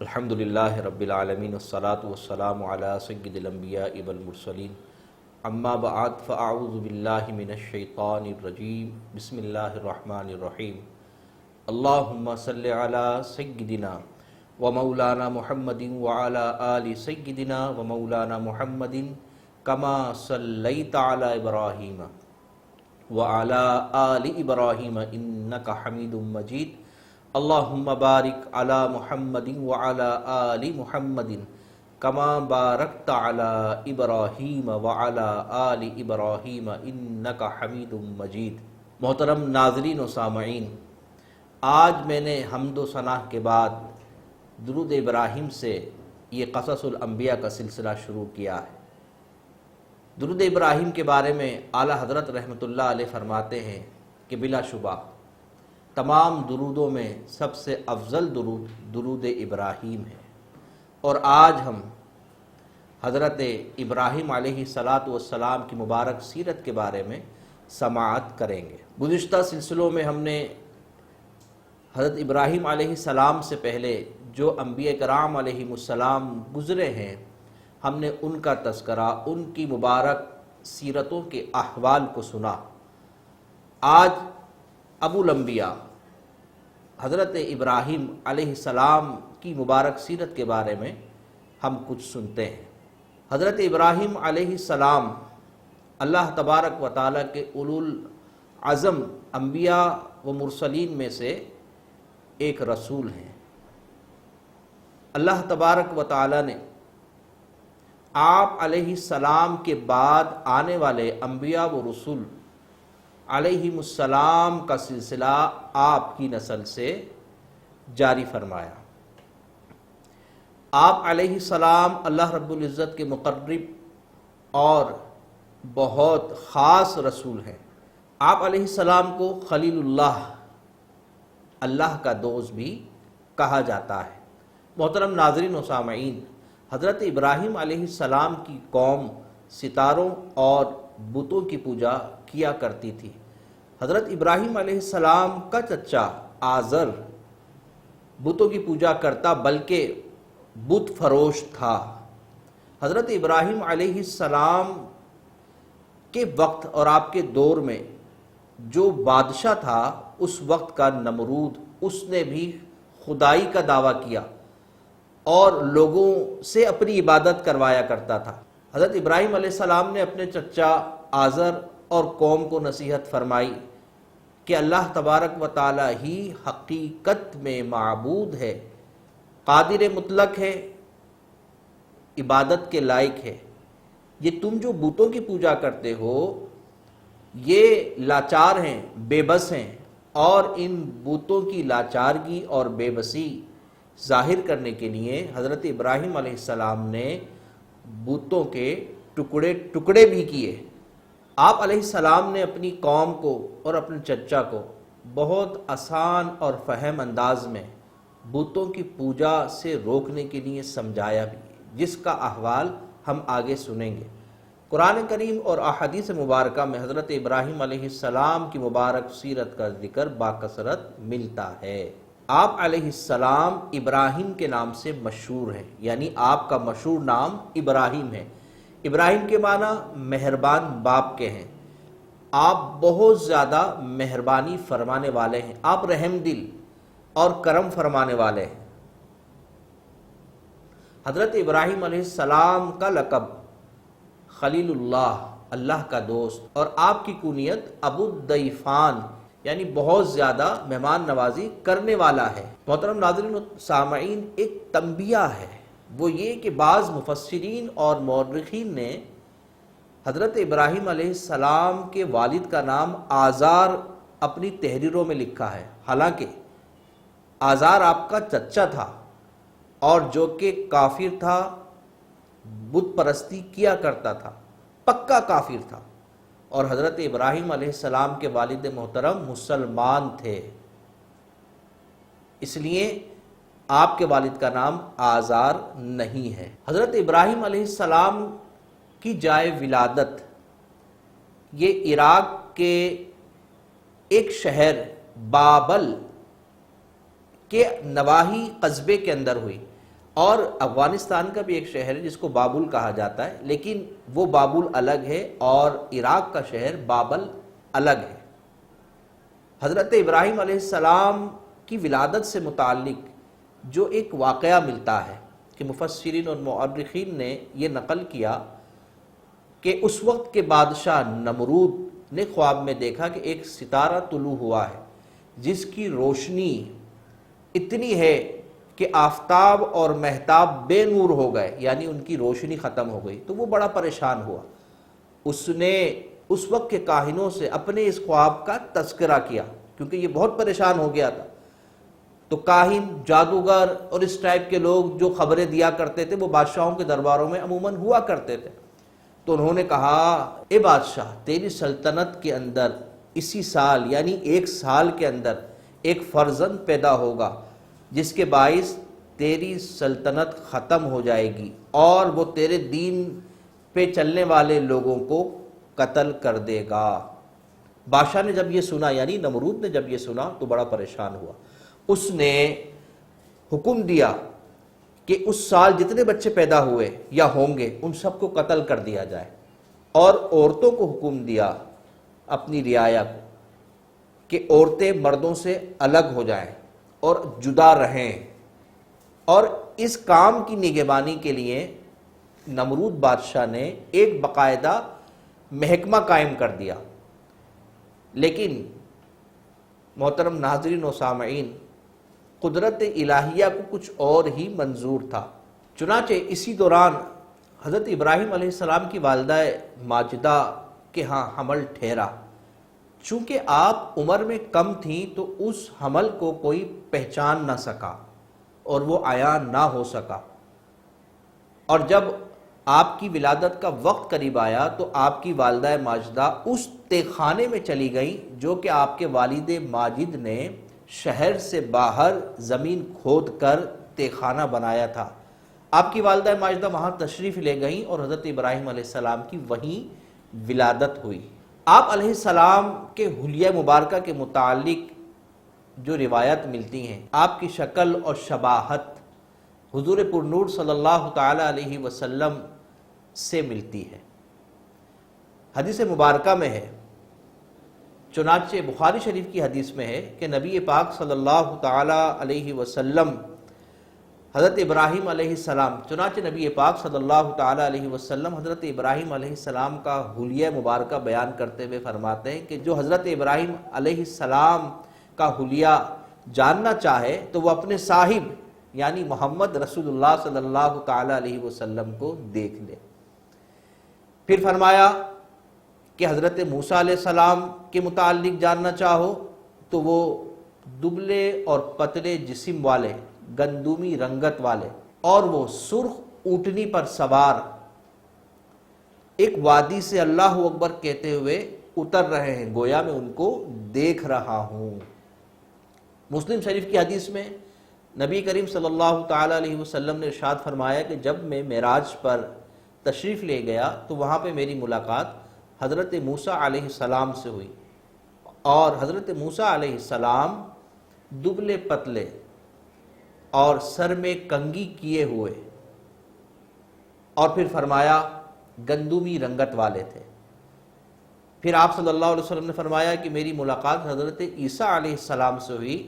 الحمدللہ رب العالمین والصلاة والسلام علی سید الانبیاء والمرسلین اما بعد فاعوذ باللہ من الشیطان الرجیم بسم اللہ الرحمن الرحیم اللہم صلی علی سیدنا و مولانا محمد وعلی آل سیدنا و مولانا محمد کما صلیت علی ابراہیم وعلی آل ابراہیم انکا حمید مجید اللہم بارک علی محمد وعلی آل محمد کما بارکت علی ابراہیم وعلی آل ابراہیم انکا حمید مجید۔ محترم ناظرین و سامعین، آج میں نے حمد و ثنا کے بعد درود ابراہیم سے یہ قصص الانبیاء کا سلسلہ شروع کیا ہے۔ درود ابراہیم کے بارے میں اعلیٰ حضرت رحمۃ اللہ علیہ فرماتے ہیں کہ بلا شبہ تمام درودوں میں سب سے افضل درود درود ابراہیم ہے، اور آج ہم حضرت ابراہیم علیہ السلام کی مبارک سیرت کے بارے میں سماعت کریں گے۔ گزشتہ سلسلوں میں ہم نے حضرت ابراہیم علیہ السلام سے پہلے جو انبیاء کرام علیہ السلام گزرے ہیں، ہم نے ان کا تذکرہ، ان کی مبارک سیرتوں کے احوال کو سنا۔ آج ابو الانبیاء حضرت ابراہیم علیہ السلام کی مبارک سیرت کے بارے میں ہم کچھ سنتے ہیں۔ حضرت ابراہیم علیہ السلام اللہ تبارک و تعالیٰ کے اولو العزم انبیاء و مرسلین میں سے ایک رسول ہیں۔ اللہ تبارک و تعالیٰ نے آپ علیہ السلام کے بعد آنے والے انبیاء و رسول علیہم السلام کا سلسلہ آپ کی نسل سے جاری فرمایا۔ آپ علیہ السلام اللہ رب العزت کے مقرب اور بہت خاص رسول ہیں۔ آپ علیہ السلام کو خلیل اللہ، اللہ کا دوست بھی کہا جاتا ہے۔ محترم ناظرین و سامعین، حضرت ابراہیم علیہ السلام کی قوم ستاروں اور بتوں کی پوجا کیا کرتی تھی۔ حضرت ابراہیم علیہ السلام کا چچا آزر بتوں کی پوجا کرتا بلکہ بت فروش تھا۔ حضرت ابراہیم علیہ السلام کے وقت اور آپ کے دور میں جو بادشاہ تھا اس وقت کا نمرود، اس نے بھی خدائی کا دعویٰ کیا اور لوگوں سے اپنی عبادت کروایا کرتا تھا۔ حضرت ابراہیم علیہ السلام نے اپنے چچا آزر اور قوم کو نصیحت فرمائی کہ اللہ تبارک و تعالی ہی حقیقت میں معبود ہے، قادر مطلق ہے، عبادت کے لائق ہے۔ یہ تم جو بتوں کی پوجا کرتے ہو یہ لاچار ہیں، بے بس ہیں، اور ان بتوں کی لاچارگی اور بے بسی ظاہر کرنے کے لیے حضرت ابراہیم علیہ السلام نے بتوں کے ٹکڑے بھی کیے۔ آپ علیہ السلام نے اپنی قوم کو اور اپنے چچا کو بہت آسان اور فہم انداز میں بتوں کی پوجا سے روکنے کے لیے سمجھایا بھی، جس کا احوال ہم آگے سنیں گے۔ قرآن کریم اور احادیث مبارکہ میں حضرت ابراہیم علیہ السلام کی مبارک سیرت کا ذکر باکثرت ملتا ہے۔ آپ علیہ السلام ابراہیم کے نام سے مشہور ہیں، یعنی آپ کا مشہور نام ابراہیم ہے۔ ابراہیم کے معنی مہربان باپ کے ہیں۔ آپ بہت زیادہ مہربانی فرمانے والے ہیں، آپ رحم دل اور کرم فرمانے والے ہیں۔ حضرت ابراہیم علیہ السلام کا لقب خلیل اللہ، اللہ کا دوست، اور آپ کی کنیت ابو الضیفان یعنی بہت زیادہ مہمان نوازی کرنے والا ہے۔ محترم ناظرین و سامعین، ایک تنبیہ ہے، وہ یہ کہ بعض مفسرین اور مورخین نے حضرت ابراہیم علیہ السلام کے والد کا نام آزار اپنی تحریروں میں لکھا ہے، حالانکہ آزار آپ کا چچا تھا اور جو کہ کافر تھا، بت پرستی کیا کرتا تھا، پکا کافر تھا، اور حضرت ابراہیم علیہ السلام کے والد محترم مسلمان تھے، اس لیے آپ کے والد کا نام آزار نہیں ہے۔ حضرت ابراہیم علیہ السلام کی جائے ولادت یہ عراق کے ایک شہر بابل کے نواحی قصبے کے اندر ہوئی۔ اور افغانستان کا بھی ایک شہر ہے جس کو بابل کہا جاتا ہے، لیکن وہ بابل الگ ہے اور عراق کا شہر بابل الگ ہے۔ حضرت ابراہیم علیہ السلام کی ولادت سے متعلق جو ایک واقعہ ملتا ہے کہ مفسرین اور مؤرخین نے یہ نقل کیا کہ اس وقت کے بادشاہ نمرود نے خواب میں دیکھا کہ ایک ستارہ طلوع ہوا ہے جس کی روشنی اتنی ہے کہ آفتاب اور مہتاب بے نور ہو گئے، یعنی ان کی روشنی ختم ہو گئی۔ تو وہ بڑا پریشان ہوا، اس نے اس وقت کے کاہنوں سے اپنے اس خواب کا تذکرہ کیا کیونکہ یہ بہت پریشان ہو گیا تھا۔ تو کاہن، جادوگر اور اس ٹائپ کے لوگ جو خبریں دیا کرتے تھے وہ بادشاہوں کے درباروں میں عموماً ہوا کرتے تھے۔ تو انہوں نے کہا، اے بادشاہ، تیری سلطنت کے اندر اسی سال یعنی 1 سال کے اندر ایک فرزند پیدا ہوگا جس کے باعث تیری سلطنت ختم ہو جائے گی اور وہ تیرے دین پہ چلنے والے لوگوں کو قتل کر دے گا۔ بادشاہ نے جب یہ سنا، یعنی نمرود نے جب یہ سنا تو بڑا پریشان ہوا۔ اس نے حکم دیا کہ اس سال جتنے بچے پیدا ہوئے یا ہوں گے ان سب کو قتل کر دیا جائے، اور عورتوں کو حکم دیا اپنی رعایا کو کہ عورتیں مردوں سے الگ ہو جائیں اور جدا رہیں، اور اس کام کی نگہبانی کے لیے نمرود بادشاہ نے ایک باقاعدہ محکمہ قائم کر دیا۔ لیکن محترم ناظرین و سامعین، قدرت الہیہ کو کچھ اور ہی منظور تھا۔ چنانچہ اسی دوران حضرت ابراہیم علیہ السلام کی والدہ ماجدہ کے ہاں حمل ٹھہرا۔ چونکہ آپ عمر میں کم تھیں تو اس حمل کو کوئی پہچان نہ سکا اور وہ عیاں نہ ہو سکا، اور جب آپ کی ولادت کا وقت قریب آیا تو آپ کی والدہ ماجدہ اس تہ خانے میں چلی گئیں جو کہ آپ کے والد ماجد نے شہر سے باہر زمین کھود کر تہ خانہ بنایا تھا۔ آپ کی والدہ ماجدہ وہاں تشریف لے گئیں اور حضرت ابراہیم علیہ السلام کی وہیں ولادت ہوئی۔ آپ علیہ السلام کے حلیہ مبارکہ کے متعلق جو روایت ملتی ہیں، آپ کی شکل اور شباہت حضور پرنور صلی اللہ تعالی علیہ وسلم سے ملتی ہے۔ حدیث مبارکہ میں ہے، چنانچہ بخاری شریف کی حدیث میں ہے کہ نبی پاک صلی اللہ تعالی علیہ وسلم حضرت ابراہیم علیہ السلام، چنانچہ نبی پاک صلی اللہ تعالی علیہ وسلم حضرت ابراہیم علیہ السلام کا حلیہ مبارکہ بیان کرتے ہوئے فرماتے ہیں کہ جو حضرت ابراہیم علیہ السلام کا حلیہ جاننا چاہے تو وہ اپنے صاحب یعنی محمد رسول اللہ صلی اللہ تعالی علیہ وسلم کو دیکھ لے۔ پھر فرمایا کہ حضرت موسیٰ علیہ السلام کے متعلق جاننا چاہو تو وہ دبلے اور پتلے جسم والے، گندمی رنگت والے، اور وہ سرخ اونٹنی پر سوار ایک وادی سے اللہ اکبر کہتے ہوئے اتر رہے ہیں، گویا میں ان کو دیکھ رہا ہوں۔ مسلم شریف کی حدیث میں نبی کریم صلی اللہ تعالی علیہ وسلم نے ارشاد فرمایا کہ جب میں معراج پر تشریف لے گیا تو وہاں پہ میری ملاقات حضرت موسیٰ علیہ السلام سے ہوئی، اور حضرت موسیٰ علیہ السلام دبلے پتلے اور سر میں کنگھی کیے ہوئے، اور پھر فرمایا گندمی رنگت والے تھے۔ پھر آپ صلی اللہ علیہ وسلم نے فرمایا کہ میری ملاقات حضرت عیسیٰ علیہ السلام سے ہوئی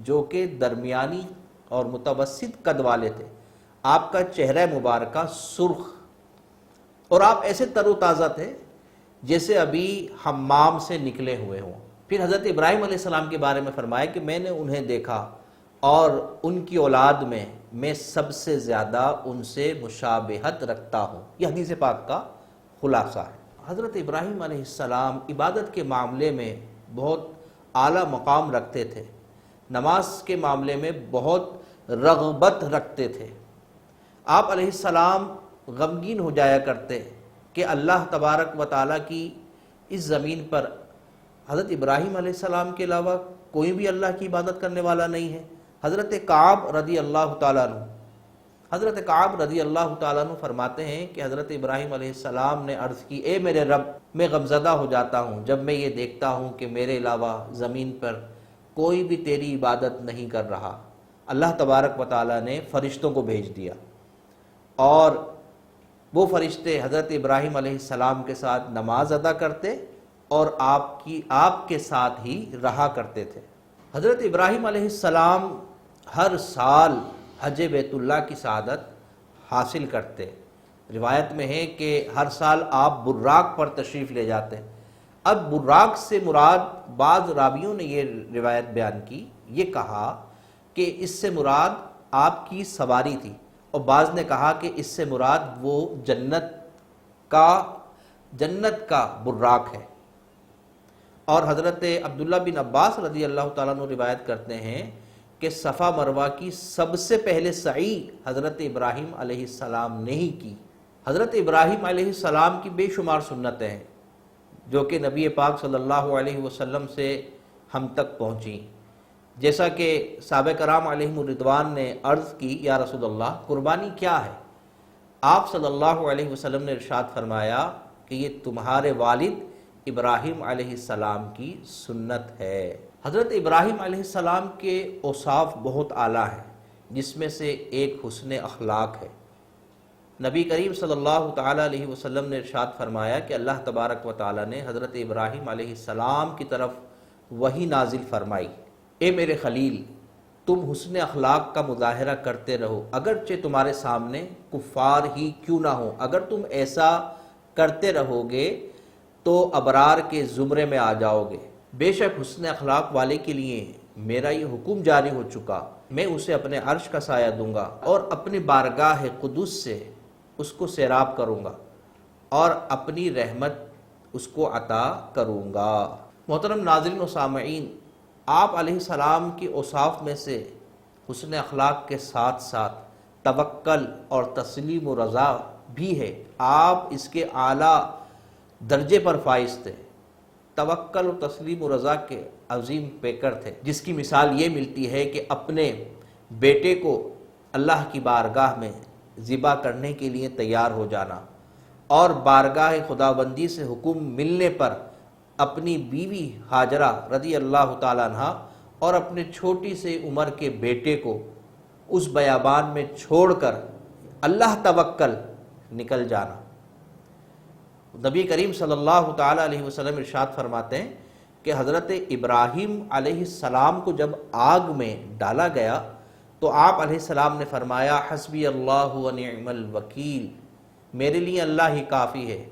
جو کہ درمیانی اور متوسط قد والے تھے۔ آپ کا چہرہ مبارکہ سرخ، اور آپ ایسے تر و تازہ تھے جیسے ابھی حمام سے نکلے ہوئے ہوں۔ پھر حضرت ابراہیم علیہ السلام کے بارے میں فرمایا کہ میں نے انہیں دیکھا اور ان کی اولاد میں سب سے زیادہ ان سے مشابہت رکھتا ہوں۔ یہ حدیث پاک کا خلاصہ ہے۔ حضرت ابراہیم علیہ السلام عبادت کے معاملے میں بہت اعلیٰ مقام رکھتے تھے، نماز کے معاملے میں بہت رغبت رکھتے تھے۔ آپ علیہ السلام غمگین ہو جایا کرتے کہ اللہ تبارک و تعالیٰ کی اس زمین پر حضرت ابراہیم علیہ السلام کے علاوہ کوئی بھی اللہ کی عبادت کرنے والا نہیں ہے۔ حضرت کعب رضی اللہ تعالیٰ عنہ فرماتے ہیں کہ حضرت ابراہیم علیہ السلام نے عرض کی، اے میرے رب، میں غمزدہ ہو جاتا ہوں جب میں یہ دیکھتا ہوں کہ میرے علاوہ زمین پر کوئی بھی تیری عبادت نہیں کر رہا۔ اللہ تبارک و تعالیٰ نے فرشتوں کو بھیج دیا۔ اور وہ فرشتے حضرت ابراہیم علیہ السلام کے ساتھ نماز ادا کرتے اور آپ کے ساتھ ہی رہا کرتے تھے۔ حضرت ابراہیم علیہ السلام ہر سال حج بیت اللہ کی سعادت حاصل کرتے۔ روایت میں ہے کہ ہر سال آپ براق پر تشریف لے جاتے ہیں۔ اب براق سے مراد، بعض راویوں نے یہ روایت بیان کی، یہ کہا کہ اس سے مراد آپ کی سواری تھی، اور بعض نے کہا کہ اس سے مراد وہ جنت کا براق ہے۔ اور حضرت عبداللہ بن عباس رضی اللہ تعالیٰ عنہ روایت کرتے ہیں کہ صفا مروہ کی سب سے پہلے سعی حضرت ابراہیم علیہ السلام نے ہی کی۔ حضرت ابراہیم علیہ السلام کی بے شمار سنتیں ہیں جو کہ نبی پاک صلی اللہ علیہ وسلم سے ہم تک پہنچیں، جیسا کہ صحابہ کرام علیہم الرضوان نے عرض کی، یا رسول اللہ قربانی کیا ہے؟ آپ صلی اللہ علیہ وسلم نے ارشاد فرمایا کہ یہ تمہارے والد ابراہیم علیہ السلام کی سنت ہے۔ حضرت ابراہیم علیہ السلام کے اوصاف بہت اعلیٰ ہیں، جس میں سے ایک حسن اخلاق ہے۔ نبی کریم صلی اللہ تعالیٰ علیہ وسلم نے ارشاد فرمایا کہ اللہ تبارک و تعالیٰ نے حضرت ابراہیم علیہ السلام کی طرف وحی نازل فرمائی، اے میرے خلیل، تم حسن اخلاق کا مظاہرہ کرتے رہو، اگرچہ تمہارے سامنے کفار ہی کیوں نہ ہو۔ اگر تم ایسا کرتے رہو گے تو ابرار کے زمرے میں آ جاؤ گے۔ بے شک حسن اخلاق والے کے لیے میرا یہ حکم جاری ہو چکا، میں اسے اپنے عرش کا سایہ دوں گا اور اپنی بارگاہ قدس سے اس کو سیراب کروں گا اور اپنی رحمت اس کو عطا کروں گا۔ محترم ناظرین و سامعین، آپ علیہ السلام کی اوصاف میں سے حسن اخلاق کے ساتھ ساتھ توکل اور تسلیم و رضا بھی ہے۔ آپ اس کے اعلیٰ درجے پر فائز تھے، توکل و تسلیم و رضا کے عظیم پیکر تھے، جس کی مثال یہ ملتی ہے کہ اپنے بیٹے کو اللہ کی بارگاہ میں ذبح کرنے کے لیے تیار ہو جانا، اور بارگاہ خداوندی سے حکم ملنے پر اپنی بیوی ہاجرہ رضی اللہ تعالیٰ عنہ اور اپنے چھوٹی سے عمر کے بیٹے کو اس بیابان میں چھوڑ کر اللہ توکل نکل جانا۔ نبی کریم صلی اللہ تعالیٰ علیہ وسلم ارشاد فرماتے ہیں کہ حضرت ابراہیم علیہ السلام کو جب آگ میں ڈالا گیا تو آپ علیہ السلام نے فرمایا، حسبی اللہ و نعم الوکیل، میرے لیے اللہ ہی کافی ہے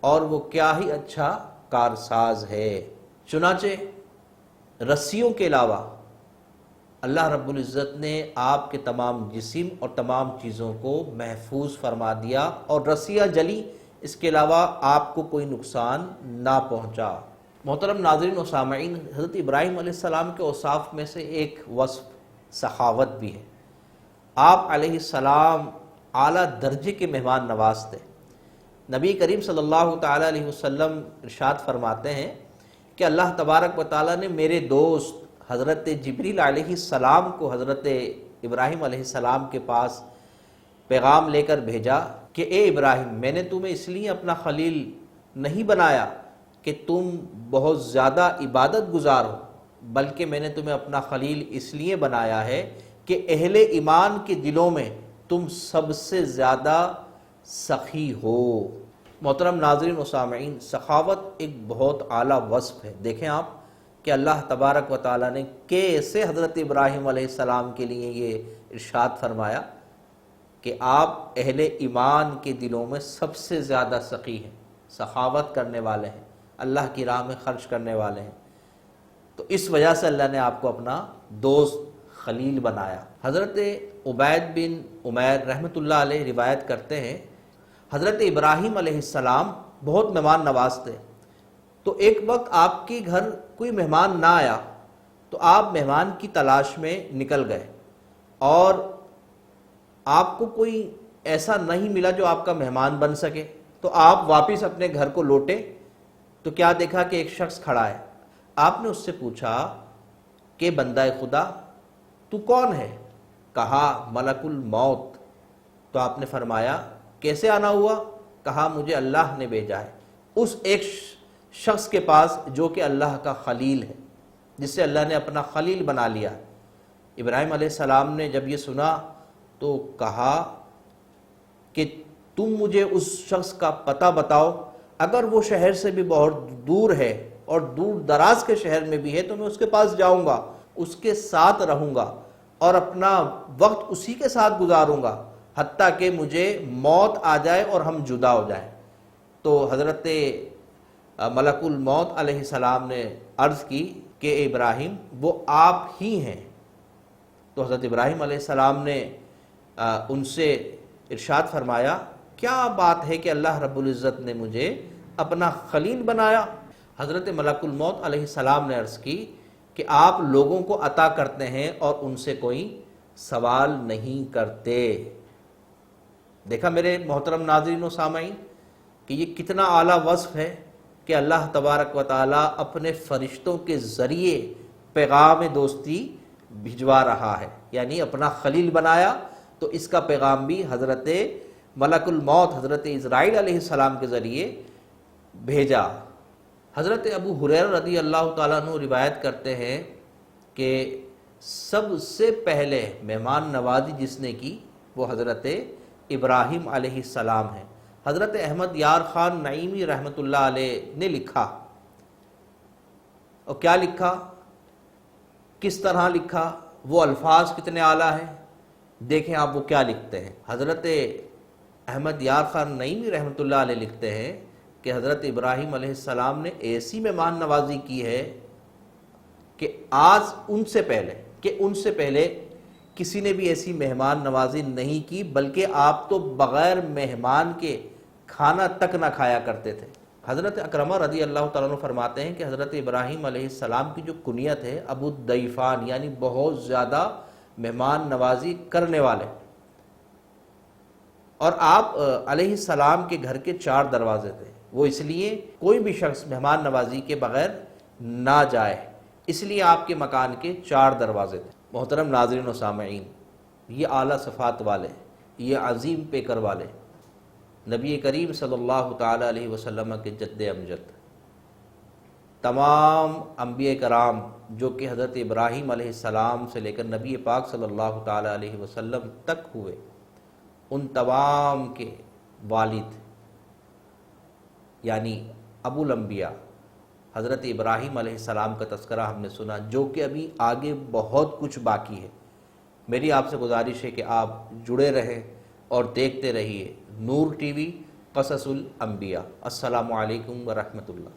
اور وہ کیا ہی اچھا کارساز ہے۔ چنانچہ رسیوں کے علاوہ اللہ رب العزت نے آپ کے تمام جسم اور تمام چیزوں کو محفوظ فرما دیا، اور رسیاں جلی، اس کے علاوہ آپ کو کوئی نقصان نہ پہنچا۔ محترم ناظرین و سامعین، حضرت ابراہیم علیہ السلام کے اوصاف میں سے ایک وصف سخاوت بھی ہے۔ آپ علیہ السلام اعلیٰ درجے کے مہمان نواز تھے۔ نبی کریم صلی اللہ تعالیٰ علیہ وسلم ارشاد فرماتے ہیں کہ اللہ تبارک و تعالیٰ نے میرے دوست حضرت جبریل علیہ السلام کو حضرت ابراہیم علیہ السلام کے پاس پیغام لے کر بھیجا کہ اے ابراہیم، میں نے تمہیں اس لیے اپنا خلیل نہیں بنایا کہ تم بہت زیادہ عبادت گزار ہو، بلکہ میں نے تمہیں اپنا خلیل اس لیے بنایا ہے کہ اہل ایمان کے دلوں میں تم سب سے زیادہ سخی ہو۔ محترم ناظرین و سامعین، سخاوت ایک بہت اعلیٰ وصف ہے۔ دیکھیں آپ کہ اللہ تبارک و تعالیٰ نے کیسے حضرت ابراہیم علیہ السلام کے لیے یہ ارشاد فرمایا کہ آپ اہل ایمان کے دلوں میں سب سے زیادہ سخی ہیں، سخاوت کرنے والے ہیں، اللہ کی راہ میں خرچ کرنے والے ہیں۔ تو اس وجہ سے اللہ نے آپ کو اپنا دوست خلیل بنایا۔ حضرت عبید بن عمیر رحمۃ اللہ علیہ روایت کرتے ہیں، حضرت ابراہیم علیہ السلام بہت مہمان نواز تھے، تو ایک وقت آپ کے گھر کوئی مہمان نہ آیا تو آپ مہمان کی تلاش میں نکل گئے، اور آپ کو کوئی ایسا نہیں ملا جو آپ کا مہمان بن سکے، تو آپ واپس اپنے گھر کو لوٹے تو کیا دیکھا کہ ایک شخص کھڑا ہے۔ آپ نے اس سے پوچھا کہ بندہ خدا تو کون ہے؟ کہا ملک الموت۔ تو آپ نے فرمایا کیسے آنا ہوا؟ کہا مجھے اللہ نے بھیجا ہے، اس ایک شخص کے پاس جو کہ اللہ کا خلیل ہے، جس سے اللہ نے اپنا خلیل بنا لیا۔ ابراہیم علیہ السلام نے جب یہ سنا تو کہا کہ تم مجھے اس شخص کا پتہ بتاؤ، اگر وہ شہر سے بھی بہت دور ہے اور دور دراز کے شہر میں بھی ہے تو میں اس کے پاس جاؤں گا، اس کے ساتھ رہوں گا اور اپنا وقت اسی کے ساتھ گزاروں گا حتیٰ کہ مجھے موت آ جائے اور ہم جدا ہو جائیں۔ تو حضرت ملک الموت علیہ السلام نے عرض کی کہ اے ابراہیم وہ آپ ہی ہیں۔ تو حضرت ابراہیم علیہ السلام نے ان سے ارشاد فرمایا، کیا بات ہے کہ اللہ رب العزت نے مجھے اپنا خلیل بنایا؟ حضرت ملک الموت علیہ السلام نے عرض کی کہ آپ لوگوں کو عطا کرتے ہیں اور ان سے کوئی سوال نہیں کرتے۔ دیکھا میرے محترم ناظرین و سامعین کہ یہ کتنا اعلیٰ وصف ہے کہ اللہ تبارک و تعالیٰ اپنے فرشتوں کے ذریعے پیغام دوستی بھجوا رہا ہے، یعنی اپنا خلیل بنایا تو اس کا پیغام بھی حضرت ملک الموت حضرت اسرائیل علیہ السلام کے ذریعے بھیجا۔ حضرت ابو ہریرہ رضی اللہ تعالیٰ عنہ روایت کرتے ہیں کہ سب سے پہلے مہمان نوازی جس نے کی وہ حضرت ابراہیم علیہ السلام ہے۔ حضرت احمد یار خان نعیمی رحمۃ اللہ علیہ نے لکھا، اور کیا لکھا، کس طرح لکھا، وہ الفاظ کتنے اعلیٰ ہیں، دیکھیں آپ وہ کیا لکھتے ہیں۔ حضرت احمد یار خان نعیمی رحمۃ اللہ علیہ لکھتے ہیں کہ حضرت ابراہیم علیہ السلام نے ایسی مہمان نوازی کی ہے کہ ان سے پہلے کسی نے بھی ایسی مہمان نوازی نہیں کی، بلکہ آپ تو بغیر مہمان کے کھانا تک نہ کھایا کرتے تھے۔ حضرت اکرمہ رضی اللہ تعالیٰ عنہ فرماتے ہیں کہ حضرت ابراہیم علیہ السلام کی جو کنیت ہے ابو الضیفان، یعنی بہت زیادہ مہمان نوازی کرنے والے، اور آپ علیہ السلام کے گھر کے 4 دروازے تھے، وہ اس لیے کوئی بھی شخص مہمان نوازی کے بغیر نہ جائے، اس لیے آپ کے مکان کے 4 دروازے تھے۔ محترم ناظرین و سامعین، یہ اعلیٰ صفات والے، یہ عظیم پیکر والے نبی کریم صلی اللہ تعالیٰ علیہ وسلم کے جد امجد، تمام انبیاء کرام جو کہ حضرت ابراہیم علیہ السلام سے لے کر نبی پاک صلی اللہ تعالیٰ علیہ وسلم تک ہوئے، ان تمام کے والد یعنی ابو الانبیاء حضرت ابراہیم علیہ السلام کا تذکرہ ہم نے سنا، جو کہ ابھی آگے بہت کچھ باقی ہے۔ میری آپ سے گزارش ہے کہ آپ جڑے رہیں اور دیکھتے رہیے نور ٹی وی قصص الانبیاء۔ السلام علیکم ورحمۃ اللہ۔